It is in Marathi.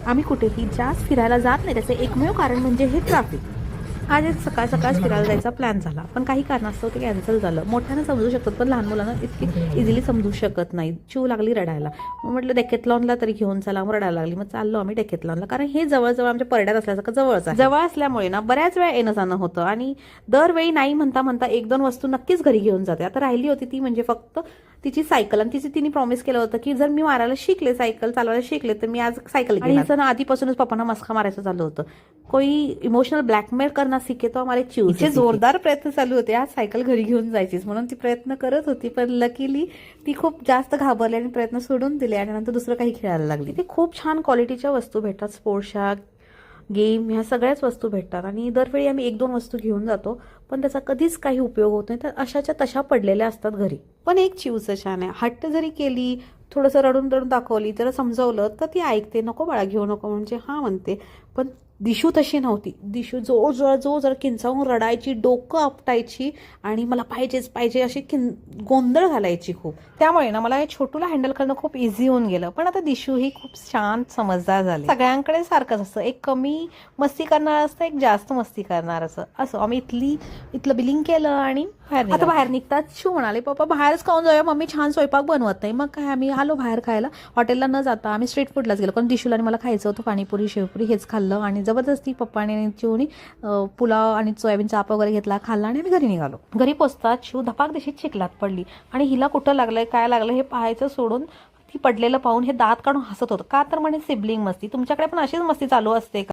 आम्ही कुठेही जास्त फिरायला जात नाही, त्याचे एकमेव कारण म्हणजे हे ट्रॅफिक. आज एक सकाळ सकाळ फिरायला जायचा प्लॅन झाला, पण काही कारणास्तव ते कॅन्सल झालं. मोठ्यानं समजू शकतात, पण लहान मुलांना इतकी इझिली समजू शकत नाही. चिव लागली रडायला. मग म्हटलं डेकेथलॉनला तरी घेऊन चला. मग रडायला लागली. मग चाललो आम्ही डेकेथलॉनला, कारण हे जवळजवळ आमच्या परड्यात असल्यासारखं जवळच आहे. जवळ असल्यामुळे ना बऱ्याच वेळा येणं जाणं होतं आणि दरवेळी नाही म्हणता म्हणता एक दोन वस्तू नक्कीच घरी घेऊन जाते. आता राहिली होती ती म्हणजे फक्त तिची सायकल, आणि तिने प्रॉमिस केलं होतं की जर मी मारायला शिकले, सायकल चालवायला शिकले, तर मी आज सायकल घेणार. आणि हिचं ना आधीपासूनच पप्पांना मस्का मारायचं चालू होतं. कोई इमोशनल ब्लॅकमेल करना सीखे तो हमारे चिव से जोरदार प्रयत्न चालू होते आज सायकल घरी घेऊन जायचीच म्हणून. ती प्रयत्न करत होती, पण लकीली ती खूप जास्त घाबरली आणि प्रयत्न सोडून दिले आणि नंतर दुसरं काही खेळायला लागली. ते खूप छान क्वालिटीच्या वस्तू भेटतात, स्पोर्ट्सच्या, गेम, ह्या सगळ्याच वस्तू भेटतात. आणि दरवेळी आम्ही एक दोन वस्तू घेऊन जातो, पण त्याचा कधीच काही उपयोग होत नाही. तर अशाच्या तशा पडलेल्या असतात घरी. पण एक चिवचं छान आहे, हट्ट जरी केली, थोडंसं रडून रडून दाखवली, जर समजवलं तर ती ऐकते. नको बाळा घेऊ नको म्हणजे हा म्हणते. पण दिशू तशी नव्हती. दिशू जो जर किंचावून रडायची, डोकं आपटायची आणि मला पाहिजेच पाहिजे अशी गोंधळ घालायची खूप. त्यामुळे ना मला हे छोटूला हँडल करणं खूप इझी होऊन गेलं. पण आता दिशू ही खूप शांत समजदार झाली. सगळ्यांकडे सारखंच असतं, एक कमी मस्ती करणार असतं, एक जास्त मस्ती करणार असं आम्ही इथलं बिलिंग केलं आणि आता बाहेर निघतात. शिव म्हणाले पप्पा बाहेरच खाऊन जाऊया, मम्मी छान स्वयंपाक बनवत नाही. मग काय आम्ही आलो बाहेर खायला. हॉटेलला न जाता आम्ही स्ट्रीट फूडलाच गेलो, कारण दिशूला आणि मला खायचं होतं पाणीपुरी शेवपुरी, हेच खाल्लं. आणि जबरदस्ती पप्पाने आणि चिवनी पुलाव आणि सोयाबीन चाप वगैरे घेतला, खाल्ला आणि आम्ही घरी निघालो. घरी पोचतात शिव धपाक दिशीत चिखलात पडली आणि हिला कुठं लागलंय काय लागलं हे पाहायचं सोडून ती पडलेलं पाहून हे दात काढून हसत होतं. का तर म्हणे सिबलिंग मस्ती. तुमच्याकडे पण अशीच मस्ती चालू असते का?